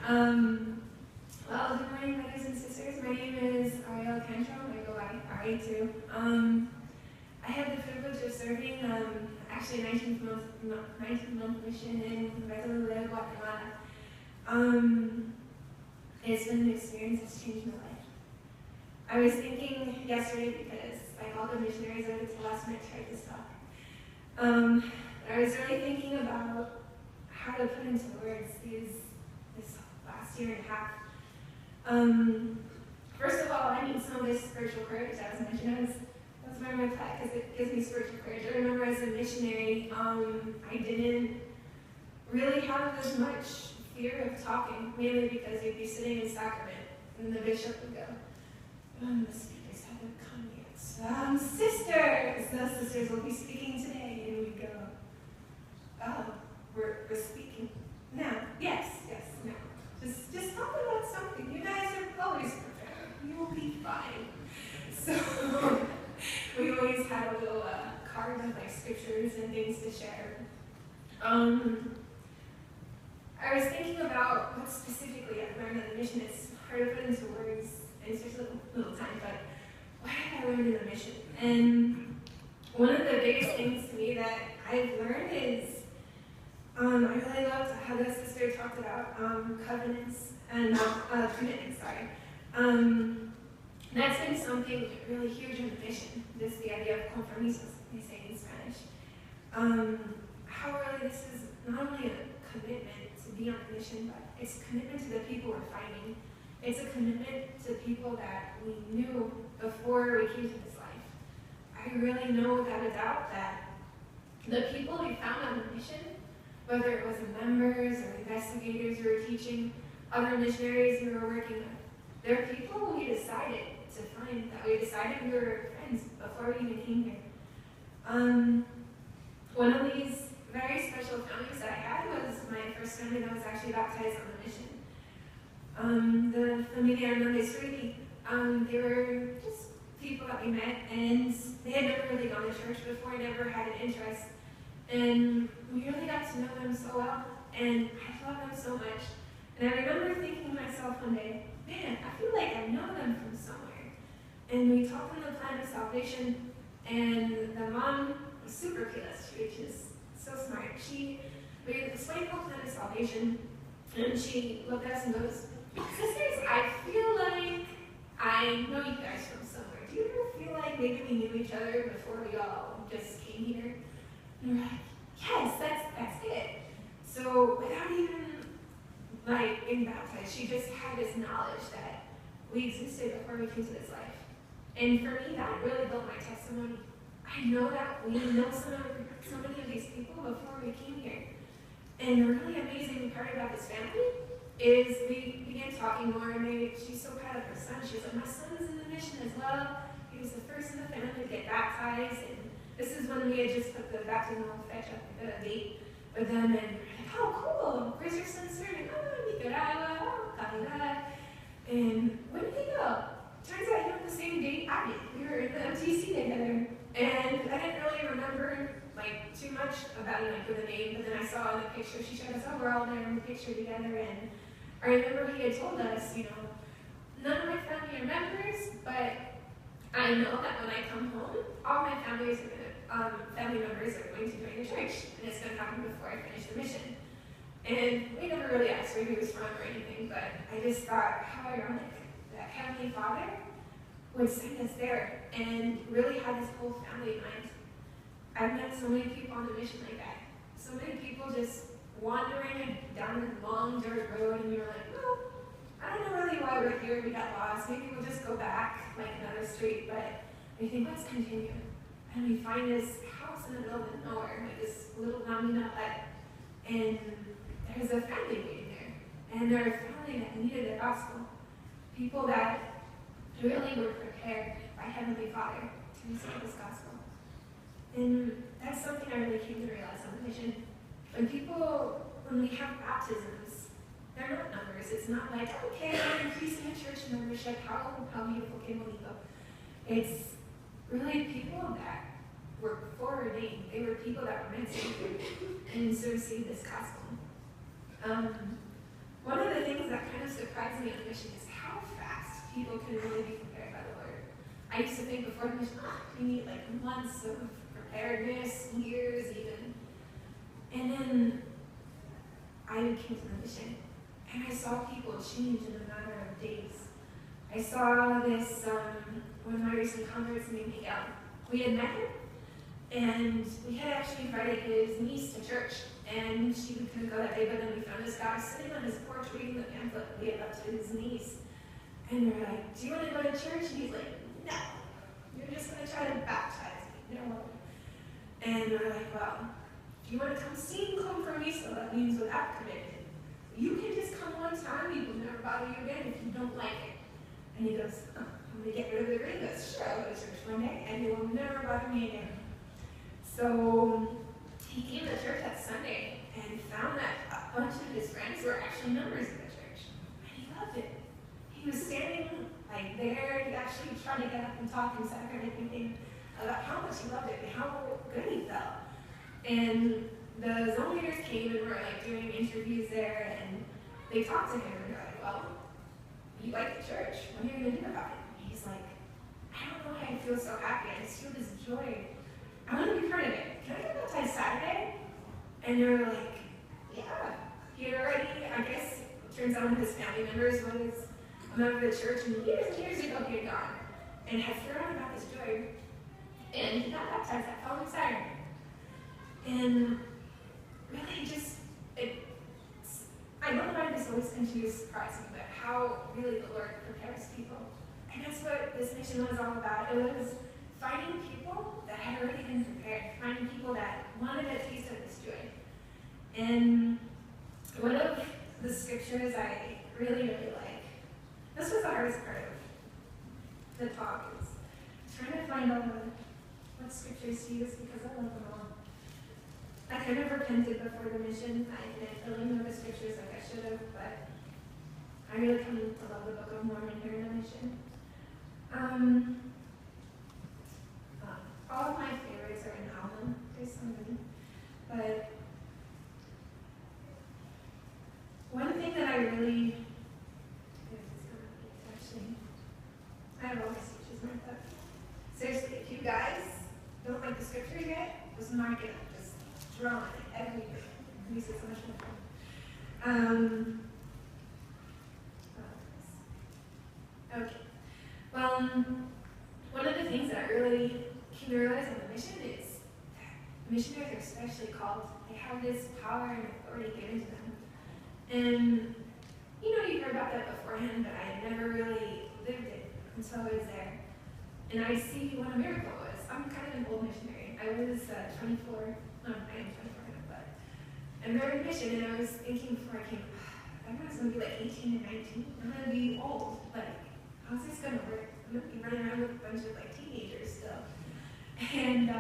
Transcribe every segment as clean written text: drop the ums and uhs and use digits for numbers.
Well, good morning, brothers and sisters. My name is Aariel. I go by Ari too. I had the privilege of serving actually 19th month mission in Guatemala, Guatemala. It's been an experience that's changed my life. I was thinking yesterday, because like all the missionaries over to last minute tried this talk, I was really thinking about how to put into words this last year and a half. First of all, I need some of this spiritual courage that was mentioned. That's why my plaque, because it gives me spiritual courage. I remember as a missionary, I didn't really have as much fear of talking, mainly because you'd be sitting in sacrament, and the bishop would go, the speakers haven't come yet. Sisters! The sisters will be speaking today, and we'd go, oh, we're speaking now. Yes, now. Just talk about something. You guys are always prepared. You will be fine. So we always had a little card of like scriptures and things to share. I was thinking about what specifically I've learned in the mission. It's hard to put into words, and it's just a little time, but what have I learned in the mission? And one of the biggest things to me that I've learned is I really loved how the sister talked about covenants and commitments, that's been something really huge in the mission, just the idea of compromisos, they say in Spanish. How really this is not only a commitment to be on a mission, but it's a commitment to the people we're finding. It's a commitment to people that we knew before we came to this life. I really know without a doubt that the people we found on the mission, whether it was the members or investigators who were teaching, other missionaries who were working with, they're people we decided to find, that we decided we were friends before we even came here. One of these very special families that I had was my first family that was actually baptized on the mission. The familia Hernandez Rudy, they were just people that we met, and they had never really gone to church before, never had an interest. And we really got to know them so well, and I love them so much. And I remember thinking to myself one day, man, I feel like I know them from somewhere. And we talked on the plan of salvation, and the mom was super curious, which is so smart. We explained the whole plan of salvation, and she looked at us and goes, sisters, I feel like I know you guys from somewhere. Do you ever feel like maybe we knew each other before we all just came here? And we're like, yes, that's it. So without even like being baptized, she just had this knowledge that we existed before we came to this life. And for me, that really built my testimony. I know that we know so many of these people before we came here. And the really amazing part about this family is we began talking more, and she's so proud of her son. She's like, my son is in the mission as well. He was the first in the family to get baptized. And this is when we had just put the baptismal fetch up the date with them, and we're like, oh, cool. Where's your son serving? Oh, Nicaragua. Oh, Calidad. And when did he go? Turns out he went the same date I did. We were in the MTC together. And I didn't really remember like too much about him, like with a name, but then I saw in the picture, she showed us, oh, we're all there in the picture together. And I remember he had told us, none of my family are members, but I know that when I come home, all my family members are going to join the church, and it's going to happen before I finish the mission. And we never really asked where he was from or anything, but I just thought how ironic that Heavenly Father would send us there and really have his whole family in mind. I've met so many people on the mission like that. So many people just wandering down a long dirt road, and we were like, well, I don't know really why we're here. We got lost. Maybe we'll just go back like another street, but we think, let's continue. And we find this house in the middle of nowhere, like this little Namina hut, and there's a family waiting there. And they're a family that needed the gospel. People that really were prepared by Heavenly Father to receive this gospel. And that's something I really came to realize on the mission. When we have baptisms, they're not numbers. It's not like, okay, we're increasing a church membership, how beautiful que bonito. It's really people that were foreordained. They were people that were meant to receive this gospel. One of the things that surprises me on the mission is how fast people can really be prepared by the Lord. I used to think before the mission, you need like months of preparedness, years even. And then I came to the mission, and I saw people change in a matter of days. I saw this, one of my recent converts named Aariel. We had met him, and we had actually invited his niece to church, and she couldn't go that day, but then we found this guy sitting on his porch reading the pamphlet we had left to his niece. And we were like, do you want to go to church? And he's like, no, you're just going to try to baptize me. No. And we're like, well, if you want to come sing compromiso, that means without commitment. You can just come one time, he will never bother you again if you don't like it. And he goes, oh, I'm going to get rid of the ring. He goes, sure, I'll go to church one day, and he will never bother me again. So he came to church that Sunday and found that a bunch of his friends were actually members of the church. And he loved it. He was standing like there, he actually tried to get up and talk and Saturday thinking about how much he loved it and how good he felt. And the zone leaders came and were like doing interviews there, and they talked to him and they're like, well, you like the church, what are you going to do about it? And he's like, I don't know how I feel so happy, I just feel this joy. I want to be part of it. Can I get baptized Saturday? And they were like, yeah. He had already, I guess, it turns out one of his family members was a member of the church, and years ago he had gone and had forgotten about this joy. And he got baptized that following Saturday. And really just, I know the Bible is always continues to surprise me, but how really the Lord prepares people. And that's what this mission was all about. It was finding people that had already been prepared, finding people that wanted a taste of this joy. And one of the scriptures I really, really like, this was the hardest part of the talk, is trying to find out what scriptures to use because I love them all. I kind of repented before the mission. I didn't really know the scriptures like I should have, but I really come to love the Book of Mormon during the mission. All of my favorites are in Alma. There's so many. But one thing that I really, I have all the scriptures marked up. Seriously, if you guys don't like the scriptures yet, just mark it up. Just draw on it every year. It makes it so much more fun. Okay. Well, one of the things that I really came to realize on the mission is that missionaries are especially called. They have this power and authority given to them. And, you heard about that beforehand, but I had never really lived it until I was there. And I see what a miracle was. I'm kind of an old missionary. I was 24, I am 24 now, but I'm very mission, and I was thinking before I came, I was going to be like 18 and 19. I'm going to be old. Like, how's this going to work? I'm going to be running around with a bunch of like teenagers still. And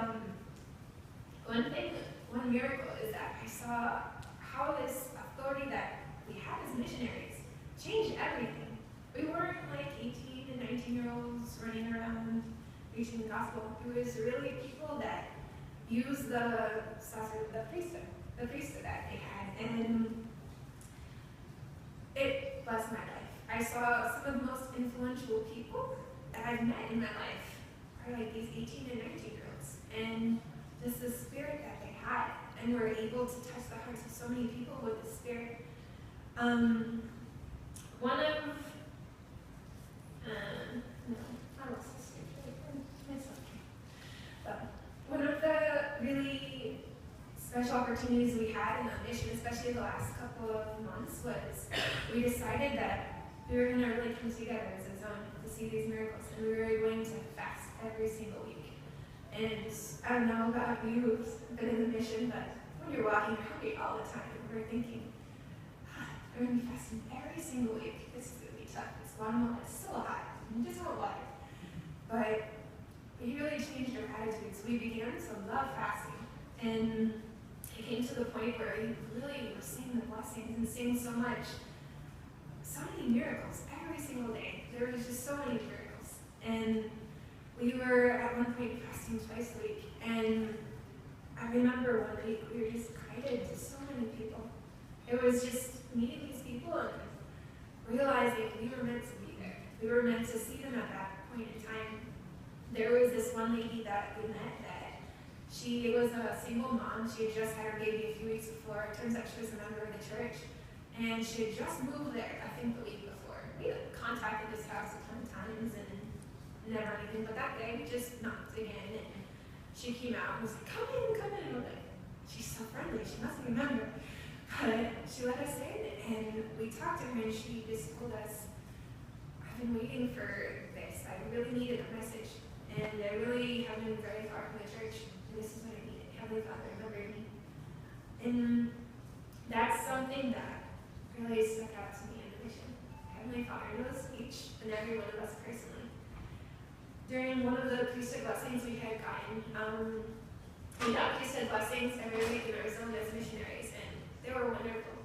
one miracle is that I saw how this authority that we had as missionaries changed everything. We weren't like 18 and 19-year-olds running around preaching the gospel. It was really people that used the priesthood that they had, and it blessed my life. I saw some of the most influential people that I've met in my life are like these 18 and 19-year-olds, and just the spirit that they had, and were able to touch the hearts of so many people with the spirit. One of one of the really special opportunities we had in the mission, especially the last couple of months, was we decided that we were going to really come together as a zone to see these miracles, and we were going to fast every single week. And I don't know about you who've been in the mission, but when you're walking, you're hungry all the time, and we're thinking, we're going to be fasting every single week. This is going to be tough. It's Guatemala, it's so hot. We just want water. But we really changed our attitudes. We began to love fasting. And it came to the point where we really were seeing the blessings and seeing so many miracles every single day. There was just so many miracles. And we were at one point fasting twice a week. And I remember one week we were just guided to so many people. It was just meeting these people, and realizing we were meant to be there. We were meant to see them at that point in time. There was this one lady that we met that she was a single mom. She had just had her baby a few weeks before. It turns out she was a member of the church. And she had just moved there, I think the week before. We had contacted this house a ton of times and never anything. But that day we just knocked again and she came out and was like, come in, come in. And we're like, she's so friendly, she must be a member. But she let us in and we talked to her and she just told us, I've been waiting for this. I really needed a message. And I really have been very far from the church. And this is what I needed. Heavenly Father, remember me. And that's something that really stuck out to me in the mission. Heavenly Father knows each and every one of us personally. During one of the priesthood blessings we had gotten, we got priesthood blessings every week in Arizona as missionaries, and they were wonderful.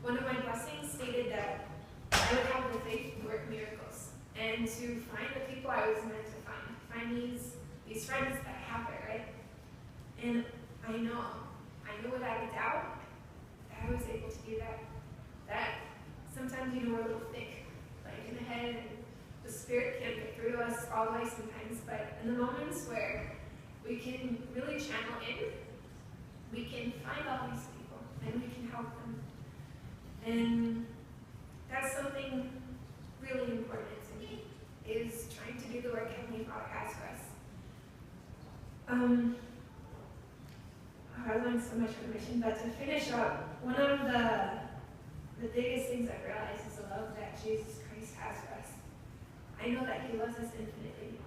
One of my blessings stated that I would have the faith to work miracles, and to find the people I was meant to find these friends that I have there, right? And I know without a doubt that I was able to do that. That sometimes, we're a little thick, like in the head, and the Spirit can't get through us all the way sometimes, but in the moments where we can really channel in, we can find all these people, and we can help them. And that's something really important to me, is trying to do the work Heavenly Father has for us. I learned so much from the mission, but to finish up, one of the biggest things I've realized is the love that Jesus Christ has for us. I know that He loves us infinitely.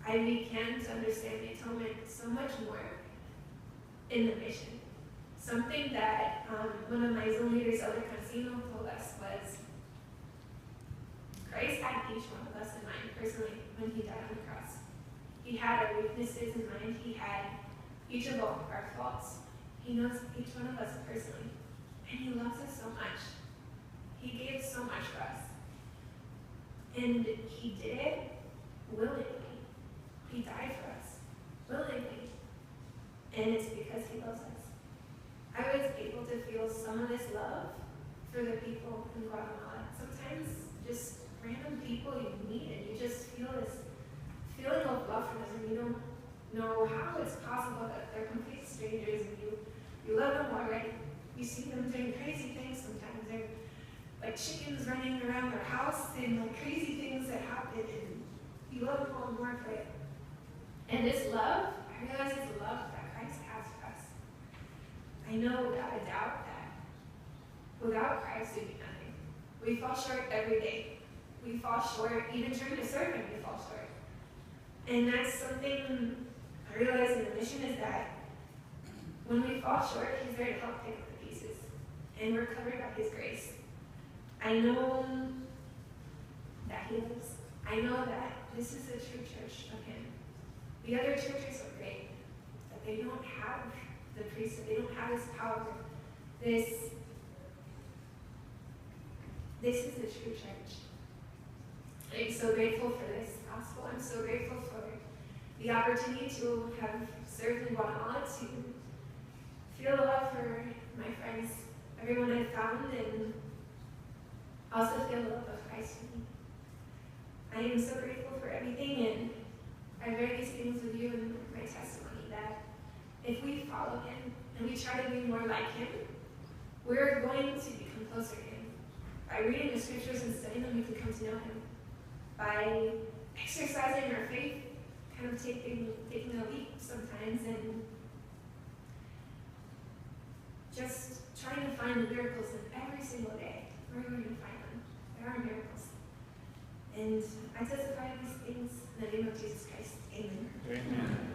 I began to understand the atonement so much more in the mission. Something that one of my Zoom leaders, Elder Cancino, told us was, Christ had each one of us in mind personally when He died on the cross. He had our weaknesses in mind. He had each of our faults. He knows each one of us personally. And He loves us so much. He gave so much for us. And He did it willingly. He died for us willingly. And it's because He loves us. I was able to feel some of this love for the people in Guatemala. Sometimes just random people you meet and you just feel this feeling of love for them, and you don't know how it's possible that they're complete strangers and you love them already. You see them doing crazy things sometimes. They're like chickens running around their house and like crazy things that happen, and you love them all more for it. And this love, I realize it's the love that Christ has for us. I know without a doubt that without Christ we'd be nothing. We fall short every day. We fall short, even trying to serve Him, we fall short. And that's something I realize in the mission, is that when we fall short, He's there to help pick up the pieces. And we're covered by His grace. I know that He lives. I know that this is a true church of Him. The other churches are great, but they don't have the priesthood. They don't have this power. This is the true church. I'm so grateful for this gospel. I'm so grateful for the opportunity to have served in Guatemala, to feel love for my friends, everyone I've found, and also feel the love of Christ in me. I am so grateful for everything, and I share these things with you in my testimony, that if we follow Him and we try to be more like Him, we're going to become closer to Him. By reading the scriptures and studying them, we can come to know Him. By exercising our faith, kind of taking a leap sometimes, and just trying to find the miracles in every single day. Where are we going to find them? There are miracles. And I testify of these things in the name of Jesus Christ. Amen. Amen.